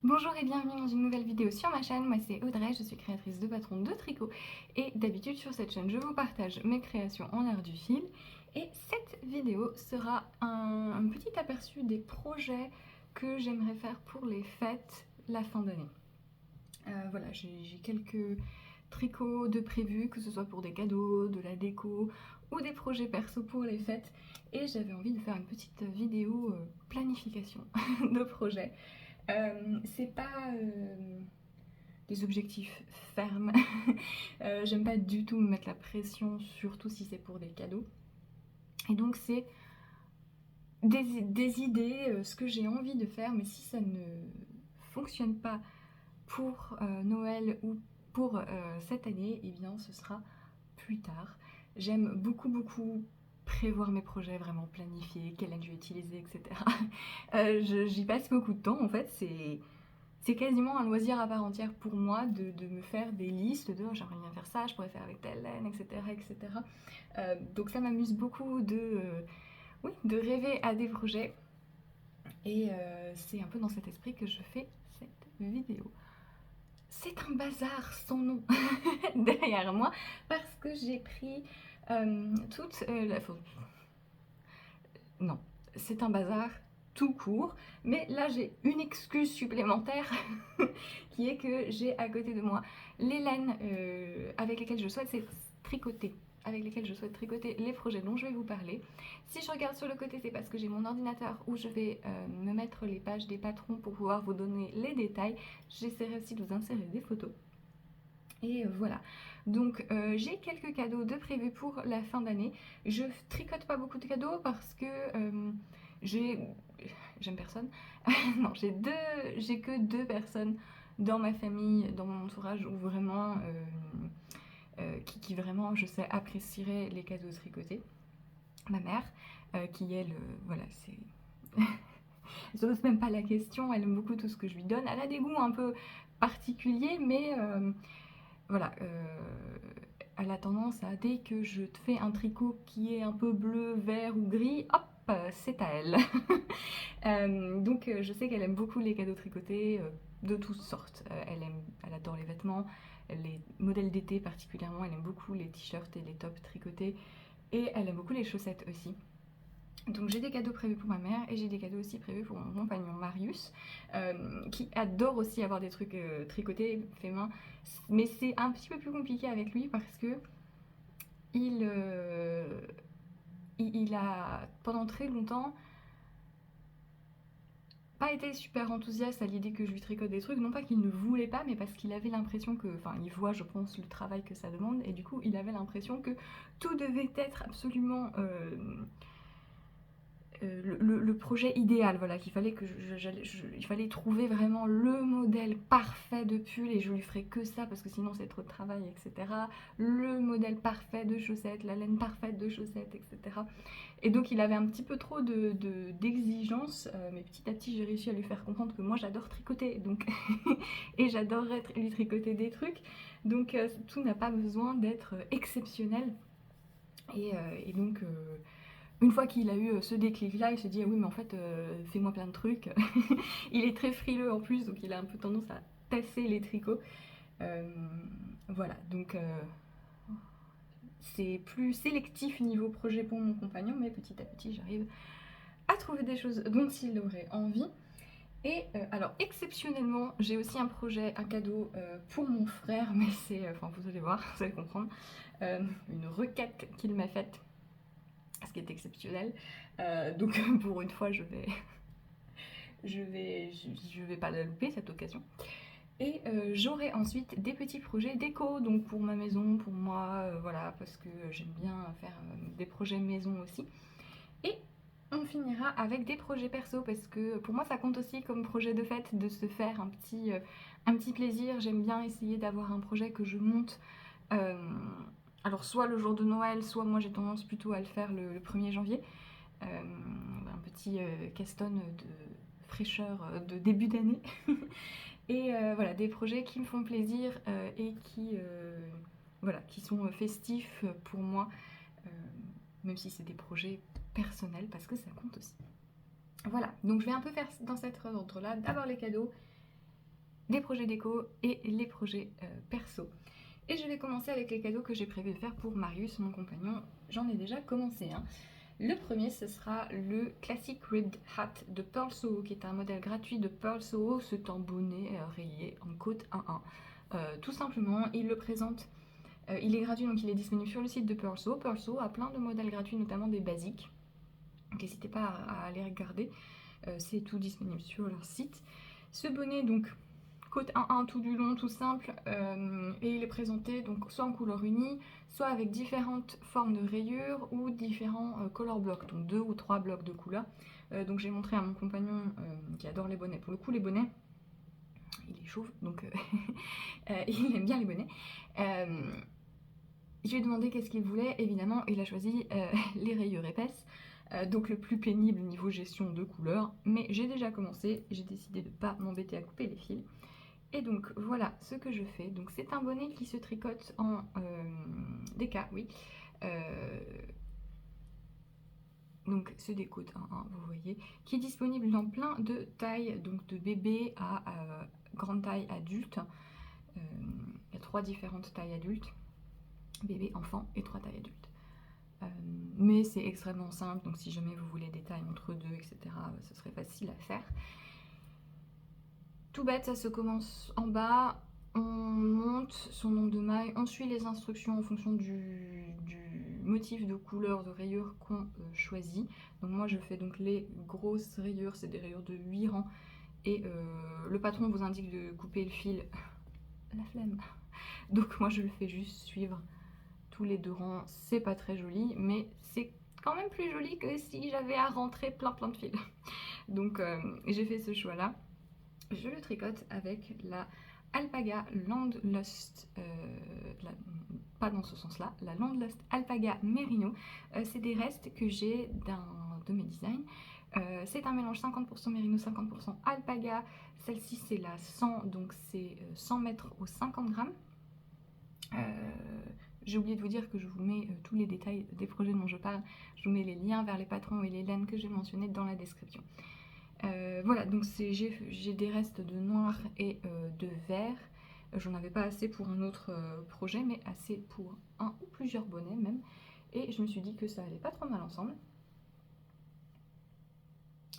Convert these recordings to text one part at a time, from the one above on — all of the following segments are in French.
Bonjour et bienvenue dans une nouvelle vidéo sur ma chaîne, moi c'est Audrey, je suis créatrice de patrons de tricot et d'habitude sur cette chaîne je vous partage mes créations en art du fil et cette vidéo sera un petit aperçu des projets que j'aimerais faire pour les fêtes la fin d'année. Voilà, j'ai quelques tricots de prévus, que ce soit pour des cadeaux, de la déco ou des projets perso pour les fêtes et j'avais envie de faire une petite vidéo planification de projets. C'est pas des objectifs fermes. J'aime pas du tout me mettre la pression, surtout si c'est pour des cadeaux. Et donc c'est des idées, ce que j'ai envie de faire, mais si ça ne fonctionne pas pour Noël ou pour cette année, et eh bien ce sera plus tard. J'aime beaucoup prévoir mes projets, vraiment planifier, quelle aide je vais utiliser, etc. J'y passe beaucoup de temps en fait, c'est quasiment un loisir à part entière pour moi de me faire des listes de oh, j'aimerais bien faire ça, je pourrais faire avec telle laine, etc. etc. Donc ça m'amuse beaucoup oui, de rêver à des projets et c'est un peu dans cet esprit que je fais cette vidéo. C'est un bazar sans nom derrière moi parce que j'ai pris toute la... Non, c'est un bazar tout court, mais là j'ai une excuse supplémentaire qui est que j'ai à côté de moi les laines avec lesquelles je souhaite tricoter les projets dont je vais vous parler. Si je regarde sur le côté, c'est parce que j'ai mon ordinateur où je vais me mettre les pages des patrons pour pouvoir vous donner les détails. J'essaierai aussi de vous insérer des photos. Et voilà, donc j'ai quelques cadeaux de prévus pour la fin d'année. Je tricote pas beaucoup de cadeaux parce que j'aime personne. Non, j'ai que deux personnes dans ma famille, dans mon entourage où vraiment qui vraiment je sais apprécierait les cadeaux tricotés. Ma mère, qui elle, voilà, c'est je pose même pas la question, elle aime beaucoup tout ce que je lui donne. Elle a des goûts un peu particuliers, mais voilà, elle a tendance à, dès que je te fais un tricot qui est un peu bleu, vert ou gris, hop, c'est à elle. Donc je sais qu'elle aime beaucoup les cadeaux tricotés de toutes sortes. Elle adore les vêtements, les modèles d'été particulièrement, elle aime beaucoup les t-shirts et les tops tricotés et elle aime beaucoup les chaussettes aussi. Donc j'ai des cadeaux prévus pour ma mère et j'ai des cadeaux aussi prévus pour mon compagnon Marius, qui adore aussi avoir des trucs tricotés, faits main. Mais c'est un petit peu plus compliqué avec lui parce que il, il a pendant très longtemps pas été super enthousiaste à l'idée que je lui tricote des trucs, non pas qu'il ne voulait pas, mais parce qu'il avait l'impression que, enfin il voit je pense le travail que ça demande, et du coup il avait l'impression que tout devait être absolument le projet idéal, voilà, qu'il fallait que il fallait trouver vraiment le modèle parfait de pull et je lui ferai que ça parce que sinon c'est trop de travail, etc. Le modèle parfait de chaussettes, la laine parfaite de chaussettes, etc. Et donc il avait un petit peu trop d'exigences, mais petit à petit j'ai réussi à lui faire comprendre que moi j'adore tricoter, donc et j'adorerais lui tricoter des trucs, donc tout n'a pas besoin d'être exceptionnel. Et donc une fois qu'il a eu ce déclic-là, il se dit ah oui mais en fait fais-moi plein de trucs. Il est très frileux en plus, donc il a un peu tendance à tasser les tricots. Euh, voilà, donc c'est plus sélectif niveau projet pour mon compagnon, mais petit à petit j'arrive à trouver des choses dont il aurait envie. Et alors exceptionnellement, j'ai aussi un projet, un cadeau pour mon frère, mais c'est, enfin vous allez voir, vous allez comprendre, une requête qu'il m'a faite, ce qui est exceptionnel. Donc pour une fois, je vais pas la louper cette occasion. Et j'aurai ensuite des petits projets déco, donc pour ma maison, pour moi, voilà, parce que j'aime bien faire des projets maison aussi. Et on finira avec des projets perso, parce que pour moi ça compte aussi comme projet de fête, de se faire un petit plaisir. J'aime bien essayer d'avoir un projet que je monte. euh, alors soit le jour de Noël, soit moi j'ai tendance plutôt à le faire le 1er janvier. Un petit caston de fraîcheur de début d'année. Et voilà, des projets qui me font plaisir et voilà, qui sont festifs pour moi, euh, même si c'est des projets personnels, parce que ça compte aussi. Voilà, donc je vais un peu faire dans cet ordre-là. D'abord les cadeaux, les projets déco et les projets perso. Et je vais commencer avec les cadeaux que j'ai prévu de faire pour Marius, mon compagnon. J'en ai déjà commencé un. Le premier, ce sera le Classic Ribbed Hat de Pearl Soho, qui est un modèle gratuit de Pearl Soho, c'est un bonnet rayé en côte 1-1. Tout simplement, il le présente, il est gratuit, donc il est disponible sur le site de Pearl Soho. Pearl Soho a plein de modèles gratuits, notamment des basiques. Donc n'hésitez pas à aller regarder, c'est tout disponible sur leur site. Ce bonnet, donc, côte 1-1 tout du long, tout simple, et il est présenté donc soit en couleur unie, soit avec différentes formes de rayures ou différents color blocks, donc 2 ou 3 blocs de couleurs. Donc j'ai montré à mon compagnon qui adore les bonnets. Pour le coup, les bonnets, il est chauve, donc il aime bien les bonnets. Je lui ai demandé qu'est-ce qu'il voulait, évidemment, il a choisi les rayures épaisses. Donc le plus pénible niveau gestion de couleurs, mais j'ai déjà commencé, j'ai décidé de ne pas m'embêter à couper les fils. Et donc voilà ce que je fais. Donc c'est un bonnet qui se tricote en DK, oui. Donc c'est des côtes 1-1, vous voyez, qui est disponible dans plein de tailles, donc de bébé à grande taille adulte. Il y a 3 différentes tailles adultes, bébé, enfant et 3 tailles adultes. Mais c'est extrêmement simple, donc si jamais vous voulez des tailles entre deux, etc., ce serait facile à faire. Tout bête, ça se commence en bas, on monte son nombre de mailles, on suit les instructions en fonction du motif de couleur de rayures qu'on choisit. Donc moi je fais donc les grosses rayures, c'est des rayures de 8 rangs, et le patron vous indique de couper le fil, la flemme. Donc moi je le fais juste suivre tous les 2 rangs, c'est pas très joli, mais c'est quand même plus joli que si j'avais à rentrer plein de fils. Donc j'ai fait ce choix là. Je le tricote avec la Alpaga Landlust, pas dans ce sens là, la Landlust Alpaga Merino. C'est des restes que j'ai de mes designs. C'est un mélange 50% Merino, 50% Alpaga. Celle-ci c'est la 100, donc c'est 100 mètres au 50 grammes. J'ai oublié de vous dire que je vous mets tous les détails des projets dont je parle. Je vous mets les liens vers les patrons et les laines que j'ai mentionnés dans la description. Voilà, donc j'ai des restes de noir et de vert. J'en avais pas assez pour un autre projet, mais assez pour un ou plusieurs bonnets même. Et je me suis dit que ça allait pas trop mal ensemble.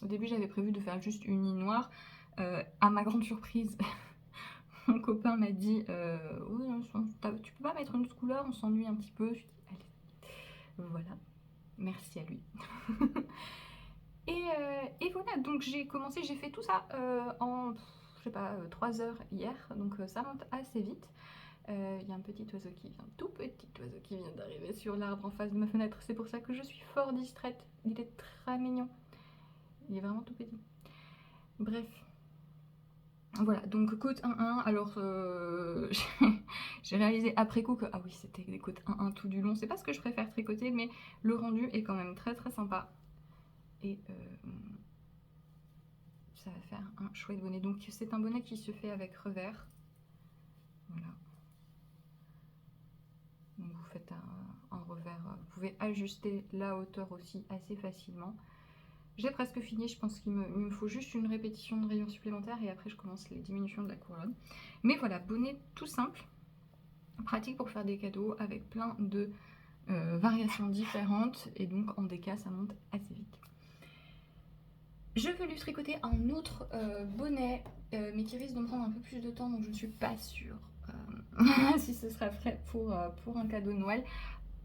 Au début, j'avais prévu de faire juste une ligne noire. À ma grande surprise, mon copain m'a dit oui, tu peux pas mettre une autre couleur, on s'ennuie un petit peu. Je lui ai dit allez, voilà, merci à lui. Et voilà, donc j'ai fait tout ça en, je sais pas, 3 heures hier, donc ça monte assez vite. Il y a un petit oiseau tout petit oiseau qui vient d'arriver sur l'arbre en face de ma fenêtre, c'est pour ça que je suis fort distraite. Il est très mignon, il est vraiment tout petit. Bref. Voilà, donc côte 1-1, alors j'ai réalisé après coup que, ah oui, c'était des côtes 1-1 tout du long, c'est pas ce que je préfère tricoter, mais le rendu est quand même très sympa. Et ça va faire un chouette bonnet. Donc c'est un bonnet qui se fait avec revers. Voilà. Donc vous faites un revers. Vous pouvez ajuster la hauteur aussi assez facilement. J'ai presque fini, je pense qu'il me faut juste une répétition de rayures supplémentaires et après je commence les diminutions de la couronne. Mais voilà, bonnet tout simple, pratique pour faire des cadeaux avec plein de variations différentes et donc en DK ça monte assez vite. Je veux lui tricoter un autre bonnet, mais qui risque de me prendre un peu plus de temps, donc je ne suis pas sûre si ce sera prêt pour un cadeau de Noël.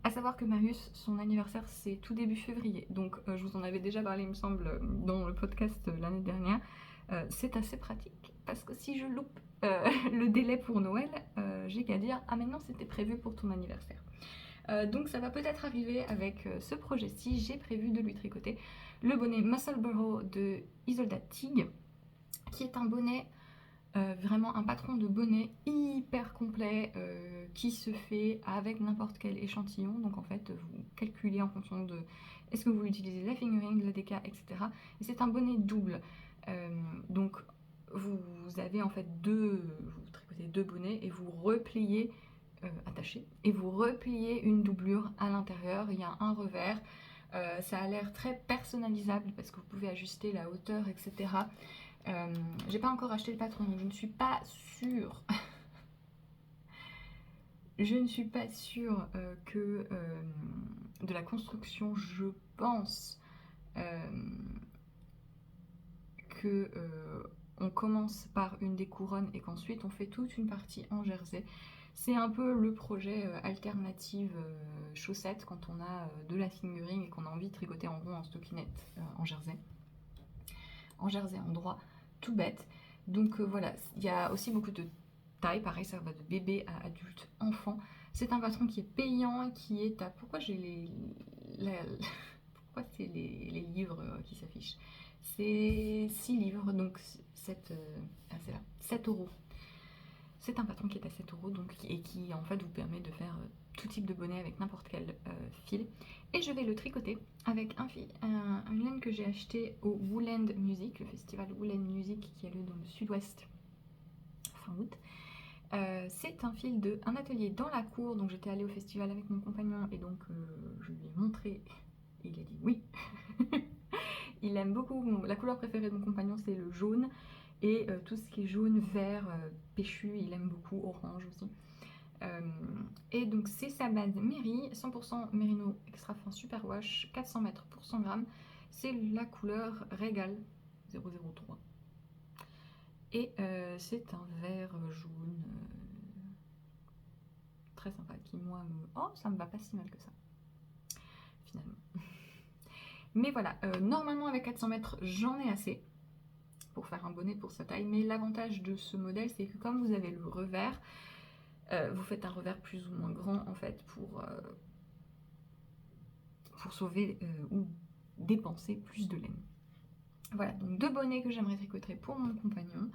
À savoir que Marius, son anniversaire, c'est tout début février, donc je vous en avais déjà parlé, il me semble, dans le podcast l'année dernière. C'est assez pratique, parce que si je loupe le délai pour Noël, j'ai qu'à dire « Ah, maintenant c'était prévu pour ton anniversaire ». Donc ça va peut-être arriver avec ce projet-ci. J'ai prévu de lui tricoter le bonnet Musselboro de Isolda Tig, qui est un bonnet, vraiment un patron de bonnet hyper complet, qui se fait avec n'importe quel échantillon. Donc en fait, vous calculez en fonction de est-ce que vous utilisez la fingering, la DK, etc. Et c'est un bonnet double. Donc vous avez en fait vous tricotez 2 bonnets et vous repliez attaché et vous repliez une doublure à l'intérieur. Il y a un revers. Ça a l'air très personnalisable parce que vous pouvez ajuster la hauteur, etc. J'ai pas encore acheté le patron, donc je ne suis pas sûre. Je ne suis pas sûre que de la construction, je pense que on commence par une des couronnes et qu'ensuite on fait toute une partie en jersey. C'est un peu le projet alternative chaussette quand on a de la fingering et qu'on a envie de tricoter en rond en stockinette en jersey. En jersey en droit, tout bête. Donc voilà, il y a aussi beaucoup de taille, pareil, ça va de bébé à adulte, enfant. C'est un patron qui est payant, qui est à... Pourquoi j'ai Pourquoi c'est les livres qui s'affichent? C'est 6 livres, donc 7, c'est là, 7 €. C'est un patron qui est à 7 € donc, et qui en fait vous permet de faire tout type de bonnet avec n'importe quel fil. Et je vais le tricoter avec une laine que j'ai acheté au Woolend Music, le festival Woolend Music qui a lieu dans le sud-ouest fin août. C'est un fil de un atelier dans la cour, donc j'étais allée au festival avec mon compagnon et donc je lui ai montré et il a dit oui. Il aime beaucoup, la couleur préférée de mon compagnon c'est le jaune et tout ce qui est jaune, vert, péchu, il aime beaucoup, orange aussi. Et donc c'est sa base Meri, 100% Merino extra fin super wash, 400 mètres pour 100 grammes. C'est la couleur Régal 003. Et c'est un vert jaune très sympa qui moi oh ça me va pas si mal que ça finalement. Mais voilà, normalement avec 400 mètres j'en ai assez pour faire un bonnet pour sa taille, mais l'avantage de ce modèle c'est que comme vous avez le revers, vous faites un revers plus ou moins grand en fait pour sauver ou dépenser plus de laine. Voilà, donc 2 bonnets que j'aimerais tricoter pour mon compagnon.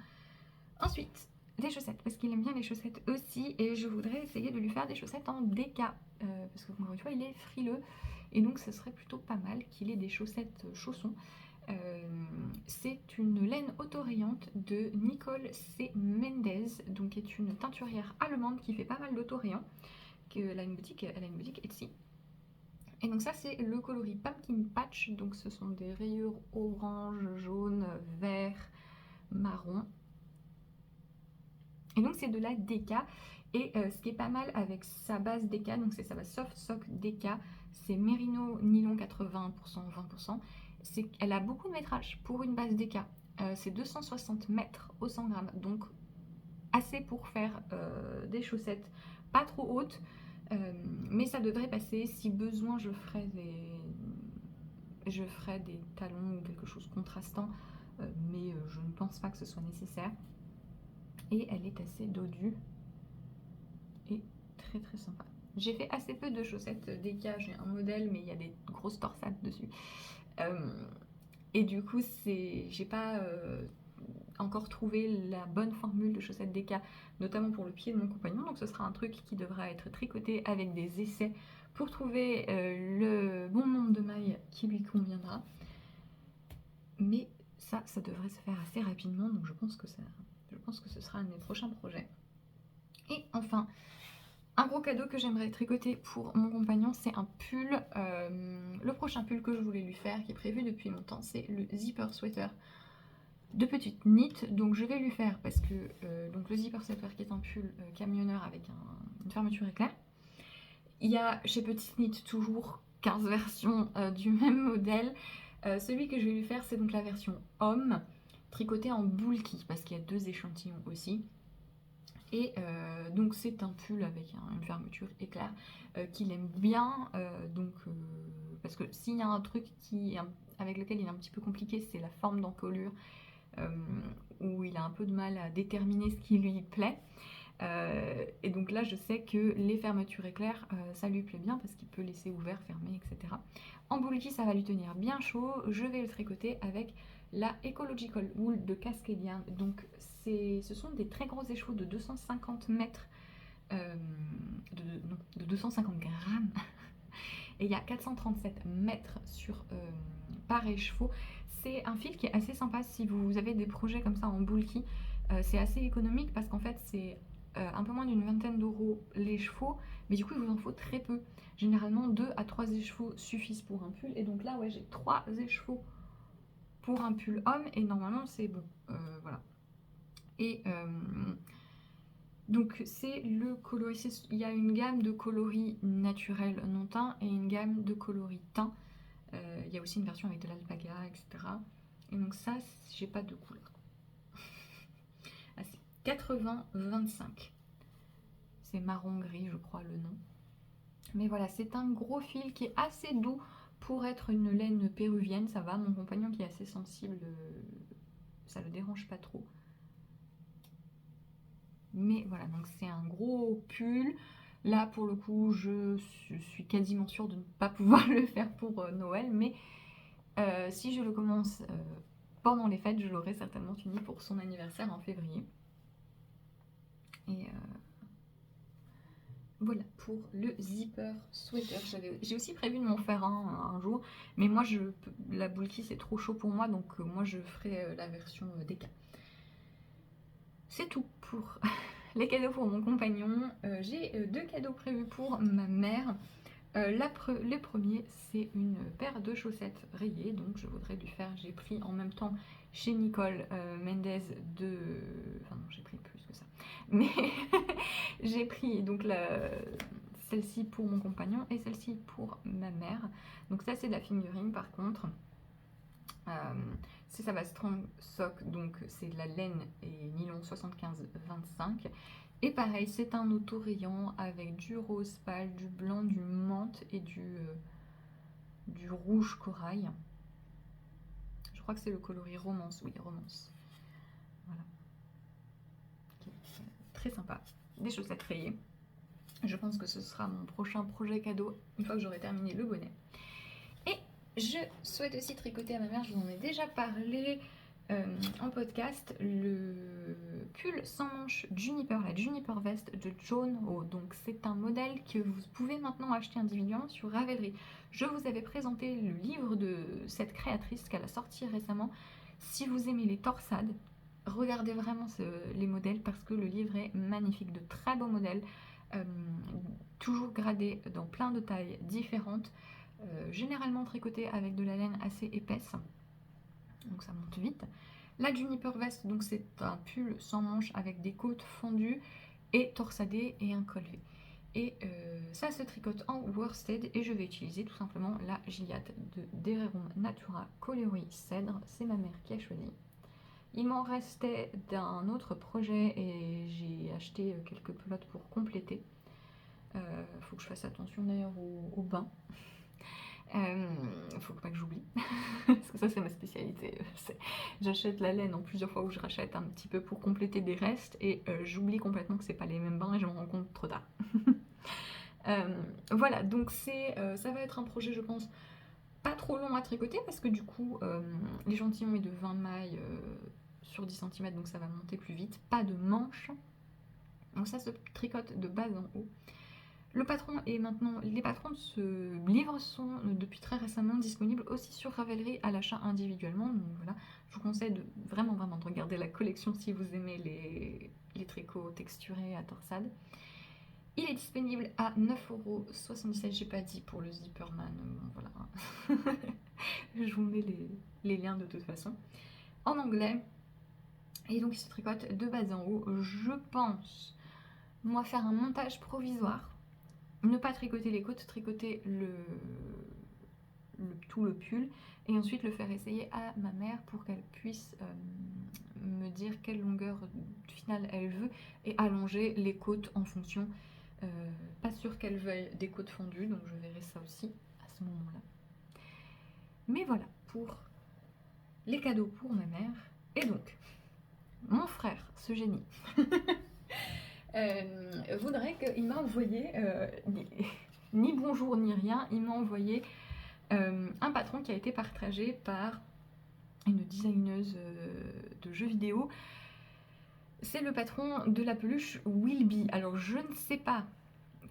Ensuite, les chaussettes, parce qu'il aime bien les chaussettes aussi, et je voudrais essayer de lui faire des chaussettes en DK, parce que encore une fois, il est frileux, et donc ce serait plutôt pas mal qu'il ait des chaussettes chaussons. C'est une laine autorayante de Nicole C. Mendez, donc qui est une teinturière allemande qui fait pas mal d'autorayants. Elle a une boutique Etsy. Et donc ça c'est le coloris Pumpkin Patch, donc ce sont des rayures orange, jaune, vert, marron. Et donc c'est de la DK. Et ce qui est pas mal avec sa base DK, donc c'est sa base Soft Sock DK, c'est Merino Nylon 80%, 20%. Elle a beaucoup de métrage pour une base DK. C'est 260 mètres au 100 grammes, donc assez pour faire des chaussettes pas trop hautes. Mais ça devrait passer. Si besoin, je ferai des talons ou quelque chose contrastant, mais je ne pense pas que ce soit nécessaire. Et elle est assez dodue et très très sympa. J'ai fait assez peu de chaussettes DK, j'ai un modèle mais il y a des grosses torsades dessus. Et du coup, j'ai pas encore trouvé la bonne formule de chaussettes DK, notamment pour le pied de mon compagnon. Donc ce sera un truc qui devra être tricoté avec des essais pour trouver le bon nombre de mailles qui lui conviendra. Mais ça devrait se faire assez rapidement, donc je pense que ce sera un de mes prochains projets. Et enfin, un gros cadeau que j'aimerais tricoter pour mon compagnon, c'est un pull. Le prochain pull que je voulais lui faire, qui est prévu depuis longtemps, c'est le zipper sweater de petite knit. Donc je vais lui faire parce que donc le zipper sweater qui est un pull camionneur avec une fermeture éclair. Il y a chez Petite Knit toujours 15 versions du même modèle. Celui que je vais lui faire, c'est donc la version homme, tricotée en bulky, parce qu'il y a 2 échantillons aussi. Et donc c'est un pull avec une fermeture éclair qu'il aime bien, parce que s'il y a un truc avec lequel il est un petit peu compliqué, c'est la forme d'encolure, où il a un peu de mal à déterminer ce qui lui plaît. Et donc là je sais que les fermetures éclairs ça lui plaît bien parce qu'il peut laisser ouvert, fermé, etc. En bulky ça va lui tenir bien chaud. Je vais le tricoter avec la Ecological Wool de Cascadian. Donc ce sont des très gros écheveaux de 250 mètres, de 250 grammes. Et il y a 437 mètres par écheveau. C'est un fil qui est assez sympa si vous avez des projets comme ça en bulky. C'est assez économique parce qu'en fait c'est un peu moins d'une vingtaine d'euros l'écheveau, mais du coup il vous en faut très peu. Généralement 2 à 3 écheveaux suffisent pour un pull, et donc là ouais j'ai 3 écheveaux pour un pull homme et normalement c'est bon. Voilà. Et donc c'est le coloris, il y a une gamme de coloris naturels non teints et une gamme de coloris teints. Il y a aussi une version avec de l'alpaga, etc. Et donc ça, j'ai pas de couleur. Ah, c'est 80-25. C'est marron gris, je crois, le nom. Mais voilà, c'est un gros fil qui est assez doux pour être une laine péruvienne. Ça va, mon compagnon qui est assez sensible, ça le dérange pas trop. Mais voilà, donc c'est un gros pull. Là, pour le coup, je suis quasiment sûre de ne pas pouvoir le faire pour Noël. Mais si je le commence pendant les fêtes, je l'aurai certainement fini pour son anniversaire en février. Et voilà pour le zipper sweater. J'ai aussi prévu de m'en faire un jour. Mais moi, la bulky, c'est trop chaud pour moi. Donc moi, je ferai la version DK. C'est tout pour les cadeaux pour mon compagnon. J'ai 2 cadeaux prévus pour ma mère. Le premier, c'est une paire de chaussettes rayées, donc je voudrais lui faire. J'ai pris en même temps chez Nicole Mendez enfin non, j'ai pris plus que ça, mais j'ai pris donc celle-ci pour mon compagnon et celle-ci pour ma mère. Donc ça, c'est de la fingering par contre. C'est Savage Strong Sock, donc c'est de la laine et nylon 75-25. Et pareil, c'est un auto-rayon avec du rose pâle, du blanc, du menthe et du rouge corail. Je crois que c'est le coloris romance, oui, romance. Voilà. Très sympa. Des chaussettes rayées. Je pense que ce sera mon prochain projet cadeau une fois que j'aurai terminé le bonnet. Et je souhaite aussi tricoter à ma mère, je vous en ai déjà parlé en podcast, le pull sans manches Juniper, la Juniper Vest de Joan Ho. Donc c'est un modèle que vous pouvez maintenant acheter individuellement sur Ravelry. Je vous avais présenté le livre de cette créatrice qu'elle a sorti récemment. Si vous aimez les torsades, regardez vraiment les modèles parce que le livre est magnifique, de très beaux modèles, toujours gradés dans plein de tailles différentes. Généralement tricoté avec de la laine assez épaisse, donc ça monte vite. La Juniper Vest, donc c'est un pull sans manches avec des côtes fendues et torsadées et un col V. Et ça se tricote en worsted et je vais utiliser tout simplement la Gilliatt de Dererum Natura Coloris Cèdre. C'est ma mère qui a choisi. Il m'en restait d'un autre projet et j'ai acheté quelques pelotes pour compléter. Faut que je fasse attention d'ailleurs au bain. Faut pas que j'oublie, parce que ça c'est ma spécialité. J'achète la laine en plusieurs fois où je rachète un petit peu pour compléter des restes et j'oublie complètement que c'est pas les mêmes bains et je m'en rends compte trop tard. Voilà, donc ça va être un projet, je pense, pas trop long à tricoter parce que du coup l'échantillon est de 20 mailles sur 10 cm, donc ça va monter plus vite. Pas de manches, donc ça se tricote de bas en haut. Le patron est maintenant, les patrons de ce livre sont depuis très récemment disponibles aussi sur Ravelry à l'achat individuellement. Donc voilà, je vous conseille vraiment de regarder la collection si vous aimez les tricots texturés à torsade. Il est disponible à 9,77 €, j'ai pas dit pour le Zipperman, bon, voilà. Je vous mets les liens de toute façon. En anglais, et donc il se tricote de bas en haut. Je pense, moi, faire un montage provisoire. Ne pas tricoter les côtes, tricoter tout le pull et ensuite le faire essayer à ma mère pour qu'elle puisse me dire quelle longueur finale elle veut et allonger les côtes en fonction. Pas sûr qu'elle veuille des côtes fendues, donc je verrai ça aussi à ce moment-là. Mais voilà pour les cadeaux pour ma mère. Et donc, mon frère, ce génie, voudrait qu'il m'a envoyé... ni bonjour ni rien, il m'a envoyé un patron qui a été partagé par une designeuse de jeux vidéo. C'est le patron de la peluche Wilby. Alors je ne sais pas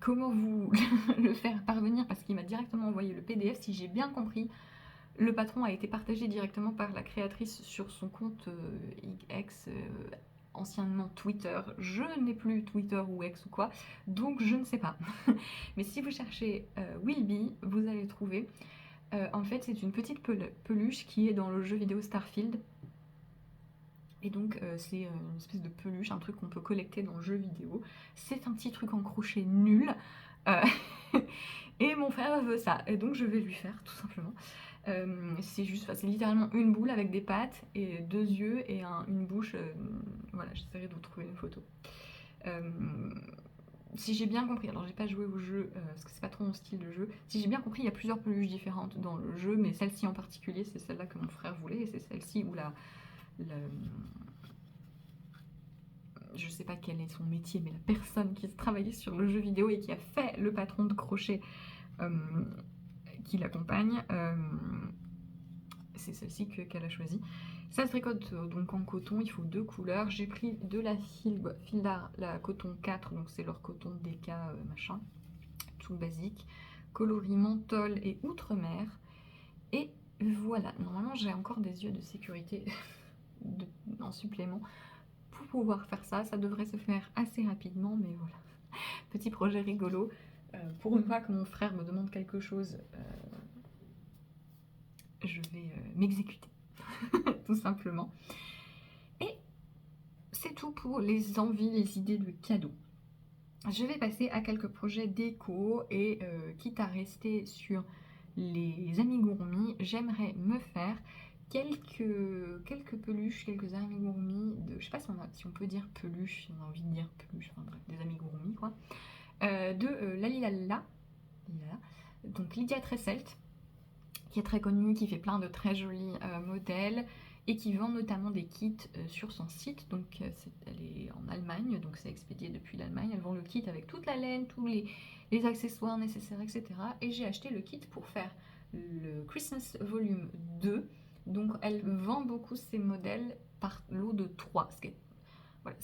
comment vous le faire parvenir parce qu'il m'a directement envoyé le PDF. Si j'ai bien compris, le patron a été partagé directement par la créatrice sur son compte X, anciennement Twitter. Je n'ai plus Twitter ou X ou quoi, donc je ne sais pas. Mais si vous cherchez Wilby, vous allez le trouver. En fait, c'est une petite peluche qui est dans le jeu vidéo Starfield. Et donc, c'est une espèce de peluche, un truc qu'on peut collecter dans le jeu vidéo. C'est un petit truc en crochet nul. Euh, et mon frère veut ça. Et donc, je vais lui faire, tout simplement. C'est juste, c'est littéralement une boule avec des pattes et deux yeux et une bouche. Voilà, j'essaierai de vous trouver une photo. Si j'ai bien compris, alors j'ai pas joué au jeu parce que c'est pas trop mon style de jeu. Si j'ai bien compris, il y a plusieurs peluches différentes dans le jeu, mais celle-ci en particulier, c'est celle-là que mon frère voulait et c'est celle-ci où je sais pas quel est son métier, mais la personne qui travaillait sur le jeu vidéo et qui a fait le patron de crochet qui l'accompagne, c'est celle-ci qu'elle a choisie. Ça se tricote donc en coton, il faut 2 couleurs. J'ai pris de la fil d'art, la coton 4, donc c'est leur coton DK machin, tout basique, coloris menthol et outre-mer. Et voilà, normalement j'ai encore des yeux de sécurité en supplément pour pouvoir faire ça. Ça devrait se faire assez rapidement, mais voilà. Petit projet rigolo. Pour une fois que mon frère me demande quelque chose, je vais m'exécuter, tout simplement. Et c'est tout pour les envies, les idées de cadeaux. Je vais passer à quelques projets déco et quitte à rester sur les amigurumis, j'aimerais me faire quelques peluches, quelques amigurumis de, je sais pas si on peut dire peluche, si on a envie de dire peluche, enfin bref, des amigurumis quoi, de Lalilala, donc Lydia Tresselt, qui est très connue, qui fait plein de très jolis modèles et qui vend notamment des kits sur son site. Donc elle est en Allemagne, donc c'est expédié depuis l'Allemagne. Elle vend le kit avec toute la laine, tous les accessoires nécessaires, etc. Et j'ai acheté le kit pour faire le Christmas Volume 2. Donc elle vend beaucoup ses modèles par lot de 3, ce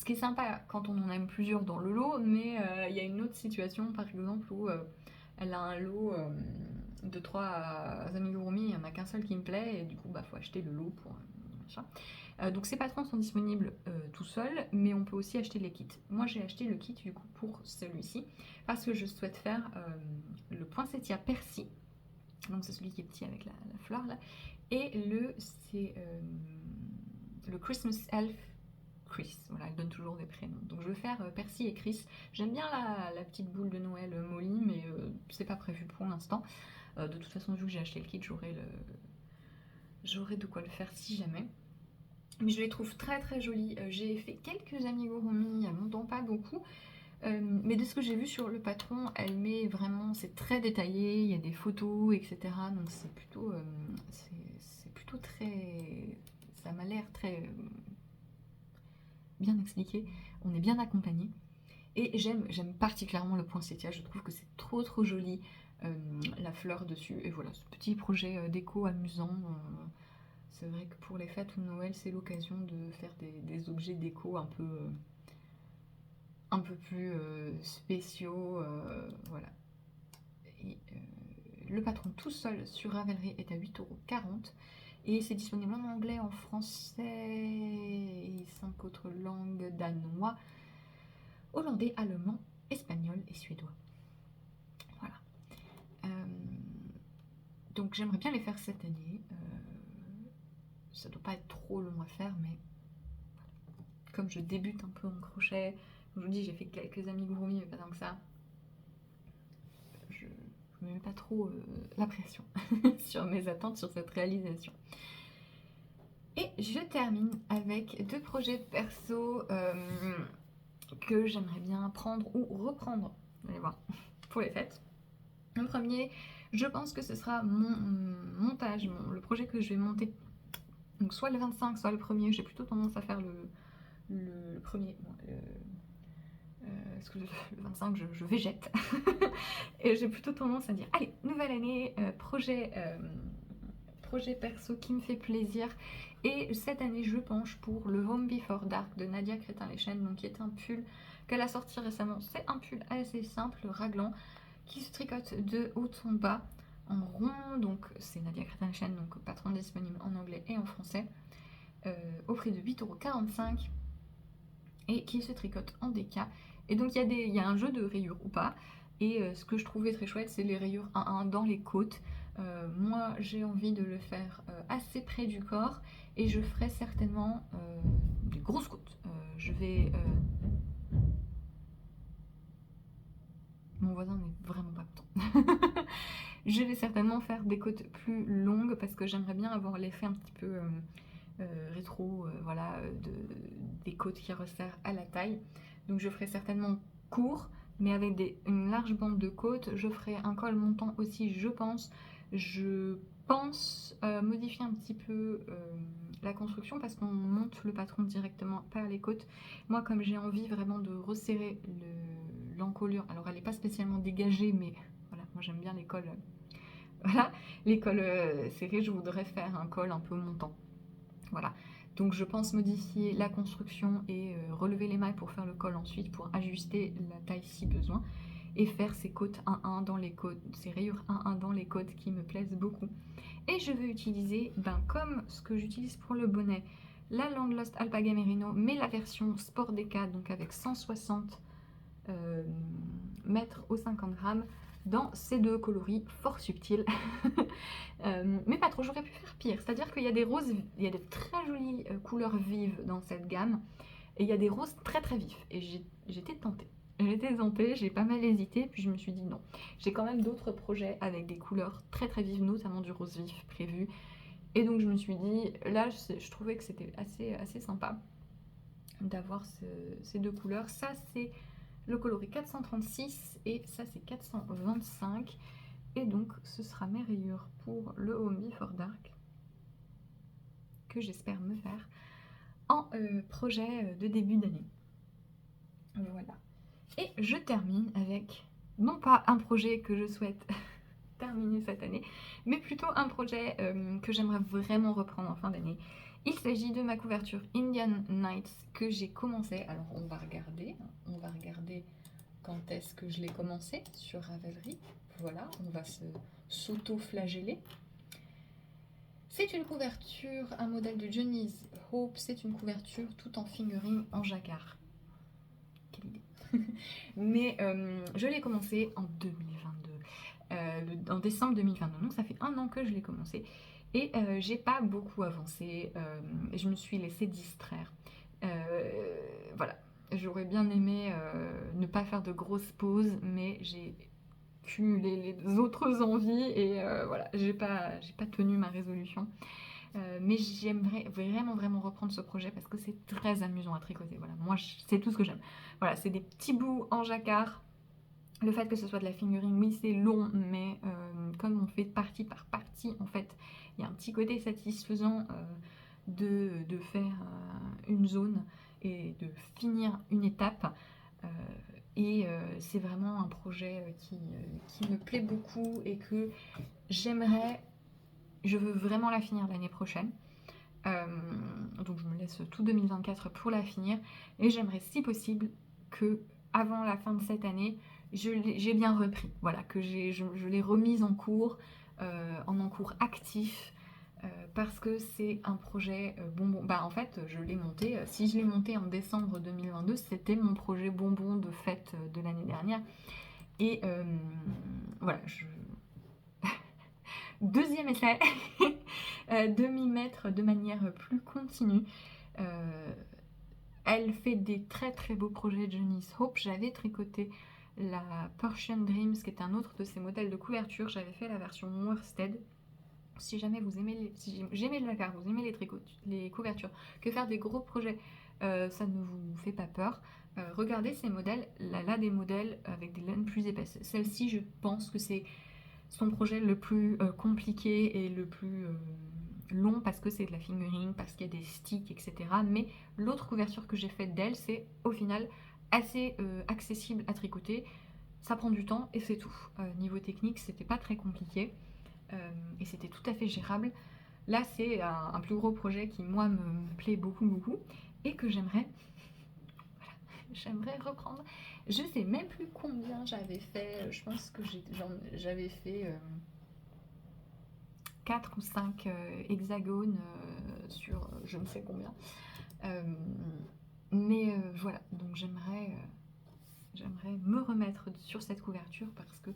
qui est sympa quand on en aime plusieurs dans le lot, mais il y a une autre situation par exemple où elle a un lot de 3 amigurumi, il n'y en a qu'un seul qui me plaît et du coup bah faut acheter le lot pour machin. Donc ces patrons sont disponibles tout seuls, mais on peut aussi acheter les kits. Moi j'ai acheté le kit du coup pour celui-ci parce que je souhaite faire le poinsettia persil, donc c'est celui qui est petit avec la fleur là, et c'est le Christmas Elf Chris, voilà, elle donne toujours des prénoms. Donc je vais faire Percy et Chris. J'aime bien la petite boule de Noël Molly, mais c'est pas prévu pour l'instant. De toute façon, vu que j'ai acheté le kit, j'aurai de quoi le faire si jamais. Mais je les trouve très très jolis. J'ai fait quelques amigurumi, elles m'en pas beaucoup. Mais de ce que j'ai vu sur le patron, elle met vraiment, c'est très détaillé, il y a des photos, etc. Donc c'est plutôt très, ça m'a l'air très bien expliqué, on est bien accompagné. Et j'aime particulièrement le poinsettia, je trouve que c'est trop trop joli, la fleur dessus. Et voilà, ce petit projet déco amusant. C'est vrai que pour les fêtes ou Noël, c'est l'occasion de faire des objets déco un peu plus spéciaux. Voilà. Et le patron tout seul sur Ravelry est à 8,40 € et c'est disponible en anglais, en français et 5 autres langues: danois, hollandais, allemand, espagnol et suédois. Voilà. Donc j'aimerais bien les faire cette année. Ça doit pas être trop long à faire, mais comme je débute un peu en crochet, je vous dis, j'ai fait quelques amigurumi, mais pas tant que ça. Je ne me mets pas trop la pression sur mes attentes sur cette réalisation. Et je termine avec 2 projets perso que j'aimerais bien prendre ou reprendre, vous allez voir, pour les fêtes. Le premier, je pense que ce sera mon montage, le projet que je vais monter. Donc soit le 25, soit le premier. J'ai plutôt tendance à faire le premier. Bon, parce que le 25, je végète. Et j'ai plutôt tendance à dire, allez, nouvelle année, projet perso qui me fait plaisir. Et cette année, je penche pour le Home Before Dark de Nadia Crétin-Lechen, donc qui est un pull qu'elle a sorti récemment. C'est un pull assez simple, raglant, qui se tricote de haut en bas en rond. Donc c'est Nadia Crétin-Lechen, donc patron disponible en anglais et en français, au prix de 8,45 € et qui se tricote en DK. Et donc il y a un jeu de rayures ou pas. Et ce que je trouvais très chouette, c'est les rayures 1-1 dans les côtes. Moi j'ai envie de le faire assez près du corps et je ferai certainement des grosses côtes. Je vais... Mon voisin n'est vraiment pas content. Je vais certainement faire des côtes plus longues parce que j'aimerais bien avoir l'effet un petit peu rétro, voilà, des côtes qui resserrent à la taille. Donc je ferai certainement court, mais avec une large bande de côte. Je ferai un col montant aussi, je pense. Je pense modifier un petit peu la construction parce qu'on monte le patron directement par les côtes. Moi, comme j'ai envie vraiment de resserrer l'encolure, alors elle n'est pas spécialement dégagée, mais voilà, moi j'aime bien les cols. Voilà, les cols serrés, je voudrais faire un col un peu montant. Voilà, donc je pense modifier la construction et relever les mailles pour faire le col ensuite, pour ajuster la taille si besoin, et faire ces côtes 1-1 dans les côtes, ces rayures 1-1 dans les côtes qui me plaisent beaucoup. Et je vais utiliser, comme ce que j'utilise pour le bonnet, la Landlost Alpaga Merino, mais la version Sport Deca, donc avec 160 mètres au 50 grammes, dans ces deux coloris fort subtils. Mais pas trop, j'aurais pu faire pire. C'est-à-dire qu'il y a des roses, il y a de très jolies couleurs vives dans cette gamme, et il y a des roses très très vifs. Et j'étais tentée. J'étais tentée, j'ai pas mal hésité, puis je me suis dit non. J'ai quand même d'autres projets avec des couleurs très très vives, notamment du rose vif prévu. Et donc je me suis dit, là je trouvais que c'était assez sympa d'avoir ces deux couleurs. Ça c'est le coloris 436 et ça c'est 425. Et donc ce sera mes rayures pour le Home Before Dark que j'espère me faire en projet de début d'année. Voilà. Et je termine avec, non pas un projet que je souhaite terminer cette année, mais plutôt un projet que j'aimerais vraiment reprendre en fin d'année. Il s'agit de ma couverture Indian Nights que j'ai commencé. Alors on va regarder quand est-ce que je l'ai commencé sur Ravelry. Voilà, on va s'auto-flageller. C'est une couverture, un modèle de Johnny's Hope, c'est une couverture tout en fingering en jacquard. Quelle idée. Mais je l'ai commencé en 2022, en décembre 2022, donc ça fait 1 an que je l'ai commencé. Et j'ai pas beaucoup avancé, je me suis laissée distraire. Voilà, j'aurais bien aimé ne pas faire de grosses pauses, mais j'ai cumulé les autres envies et voilà, j'ai pas tenu ma résolution. Mais j'aimerais vraiment reprendre ce projet parce que c'est très amusant à tricoter. Voilà, moi c'est tout ce que j'aime. Voilà, c'est des petits bouts en jacquard. Le fait que ce soit de la fingering, oui c'est long, mais comme on fait partie par partie, en fait, il y a un petit côté satisfaisant de faire une zone et de finir une étape. Et c'est vraiment un projet qui me plaît beaucoup et que j'aimerais, je veux vraiment la finir l'année prochaine. Donc je me laisse tout 2024 pour la finir et j'aimerais si possible que avant la fin de cette année j'ai bien repris, voilà, que je l'ai remise en cours actif parce que c'est un projet bonbon. En fait je l'ai monté, si je l'ai monté en décembre 2022, c'était mon projet bonbon de fête de l'année dernière et voilà, deuxième essai de m'y mettre de manière plus continue. Elle fait des très très beaux projets, Johnny's Hope. J'avais tricoté la Persian Dreams, qui est un autre de ses modèles de couverture. J'avais fait la version worsted. Si jamais vous aimez j'aimais le jacquard, vous aimez les couvertures, que faire des gros projets, ça ne vous fait pas peur. Regardez ces modèles, là des modèles avec des laines plus épaisses. Celle-ci, je pense que c'est son projet le plus compliqué et le plus long parce que c'est de la fingering, parce qu'il y a des sticks, etc. Mais l'autre couverture que j'ai faite d'elle, c'est au final assez accessible à tricoter. Ça prend du temps et c'est tout. Niveau technique, c'était pas très compliqué et c'était tout à fait gérable. Là, c'est un plus gros projet qui, moi, me plaît beaucoup et que j'aimerais reprendre. Je sais même plus combien j'avais fait. Je pense que j'avais fait 4 ou 5 hexagones sur je ne sais combien. Mais voilà, donc j'aimerais me remettre sur cette couverture parce que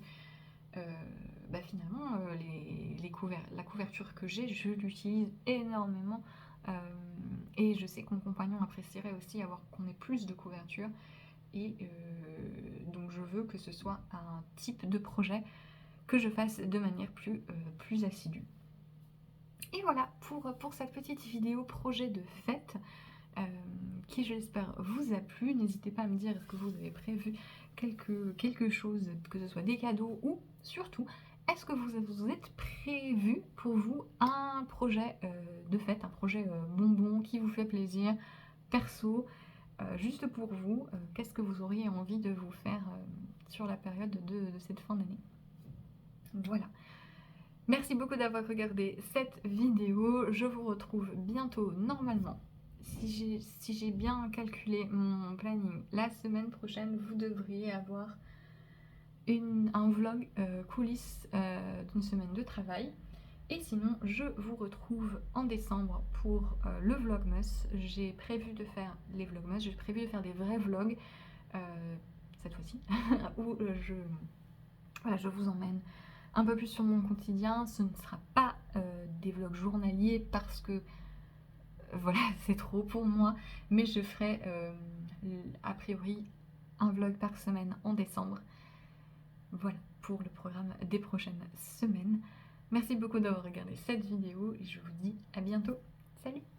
finalement, la couverture que j'ai, je l'utilise énormément. Et je sais que mon compagnon apprécierait aussi qu'on ait plus de couverture. Et donc je veux que ce soit un type de projet que je fasse de manière plus assidue. Et voilà pour cette petite vidéo projet de fête qui, j'espère, vous a plu. N'hésitez pas à me dire est-ce que vous avez prévu quelque chose, que ce soit des cadeaux ou surtout est-ce que vous êtes prévu pour vous un projet de fête, un projet bonbon qui vous fait plaisir, perso, juste pour vous. Qu'est-ce que vous auriez envie de vous faire sur la période de cette fin d'année? Voilà. Merci beaucoup d'avoir regardé cette vidéo. Je vous retrouve bientôt, normalement. Si j'ai bien calculé mon planning, la semaine prochaine, vous devriez avoir un vlog coulisses d'une semaine de travail. Et sinon, je vous retrouve en décembre pour le Vlogmas. J'ai prévu de faire les Vlogmas, j'ai prévu de faire des vrais vlogs cette fois-ci, où je vous emmène un peu plus sur mon quotidien. Ce ne sera pas des vlogs journaliers parce que voilà, c'est trop pour moi, mais je ferai a priori un vlog par semaine en décembre. Voilà pour le programme des prochaines semaines. Merci beaucoup d'avoir regardé cette vidéo et je vous dis à bientôt. Salut!